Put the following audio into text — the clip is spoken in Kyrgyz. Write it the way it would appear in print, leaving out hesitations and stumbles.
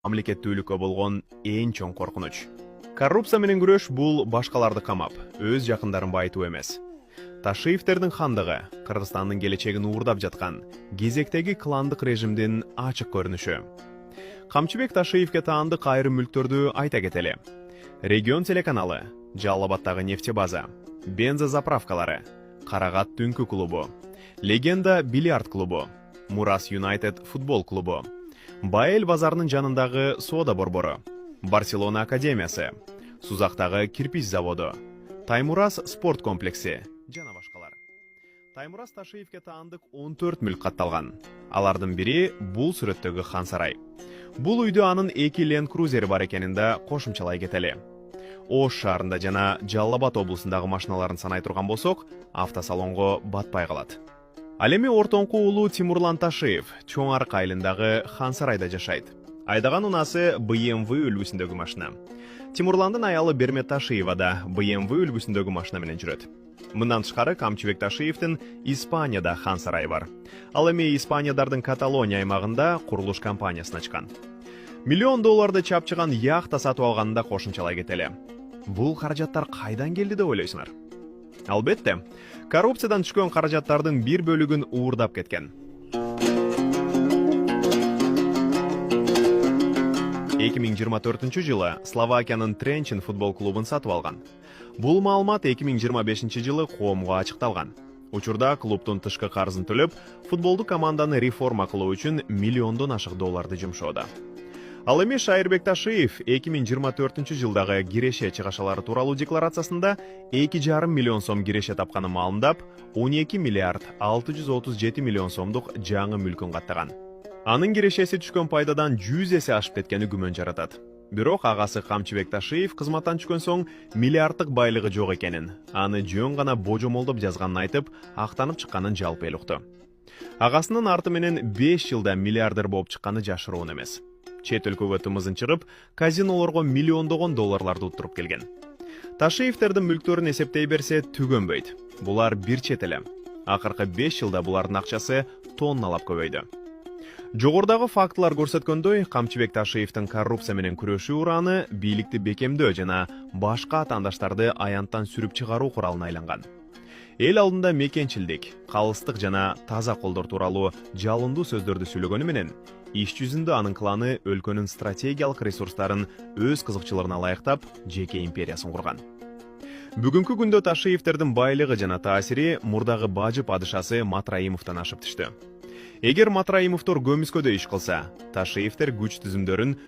мамлекеттүүлүккө болгон эң чоң коркунуч. Коррупция менен күрөш бул башкаларды камап, өз жакындарын байытуу эмес. Ташиевтердин хандыгы Кыргызстандын келечегин уурдап жаткан кезектеги кландык режимдин ачык көрүнүшү. Камчыбек Ташиевке таандык айрым мүлктөрдү айта кетели. Регион телеканалы, Жалал-Абаддагы нефтебаза, бензозаправкалары, Карагат түнкү клубу, Легенда бильярд клубу, Мурас Юнайтед футбол клубу, Байел базарынын жанындагы соода борбору, Барселона академиясы, Сузактагы кирпич заводу, Таймурас спорт комплекси жана башкалар. Таймурас Ташиевке таандык 14 мүлк катталган. Алардын бири бул сүрөттөгү хан сарай. Бул үйдө анын 2 Land Cruiser бар экенин да кошумчалай кетели. Ош шаарында жана Жалал-Абад облусундагы машиналарын санай турган болсок, автосалонго батпай калат. Ал эми ортоңку уулу Тимурлан Ташиев Чоң Арык айылындагы хан сарайда жашайт. Айдаган унасы BMW үлгүсүндөгү машина. Тимурландын аялы Бермет Ташиева да BMW үлгүсүндөгү машина менен жүрөт. Мындан тышкары Камчыбек Ташиевдин Испанияда хан сарайы бар. Ал эми Испаниядардын Каталония аймагында курулуш компаниясын ачкан. $1 миллион чапчыган яхта сатып алганын да кошумчалай кетели. Бул каражаттар кайдан келди деп ойлойсуңар? Албетте, коррупциядан түшкөн каражаттардын бир бөлүгүн уурдап кеткен. 2024 жылы Словакиянын Тренчин футбол клубун сатып алган. Бул маалымат 2025 жылы коомго ачыкталган. Учурда клубтун тышкы карызын төлөп, футболдук команданы реформа кылуу үчүн $1 ашык долларды жумшоодо. Ал эми Шайырбек Ташиев 2024 жылдагы киреше чыгашалары тууралуу декларациясында 2,5 миллион сом киреше тапканын маалымдап, 12 миллиард 637 миллион сомдук жаңы мүлкүн каттаган. Анын кирешеси түшкөн пайдадан 100 эсе ашып кеткени күмөн жаратат. Бирок агасы Камчыбек Ташиев кызматтан түшкөн соң миллиарддык байлыгы жок экенин, аны жөн гана божомолдоп жазганын айтып, актанып чыкканын жалпы эл укту. Агасынын арты менен 5 жылда миллиардер болуп чыкканы жашыруун эмес. Чет өлкөгө тымызын чыгып, казинолорго миллиондогон долларларды уттуруп келген. Ташиевтердин мүлктөрүн эсептей берсе түгөнбөйт. Булар бир чет эле. Акыркы 5 жылда булардын акчасы тонналап көбөйдү. Жогордагы фактылар көрсөткөндөй, Камчыбек Ташиевдин коррупция менен күрөшүү ураны бийликти бекемдөө жана башка атаандаштарды аянттан сүрүп чыгаруу куралына айланган. Эл алдында мекенчилдик, калыстык жана таза колдор тууралуу жалындуу сөздөрдү сүйлөгөнү менен, иш жүзүндө анын кланы өлкөнүн стратегиялык ресурстарын өз кызыкчылыгына ылайыктап, жеке империясын курган. Бүгүнкү күндө Ташиевтердин байлыгы жана таасири мурдагы бажы падышасы Матраимовдон ашып түштү. Эгер Матраимовдор көмүскөдө иш кылса, Ташиевтер күч түзүмдөрүн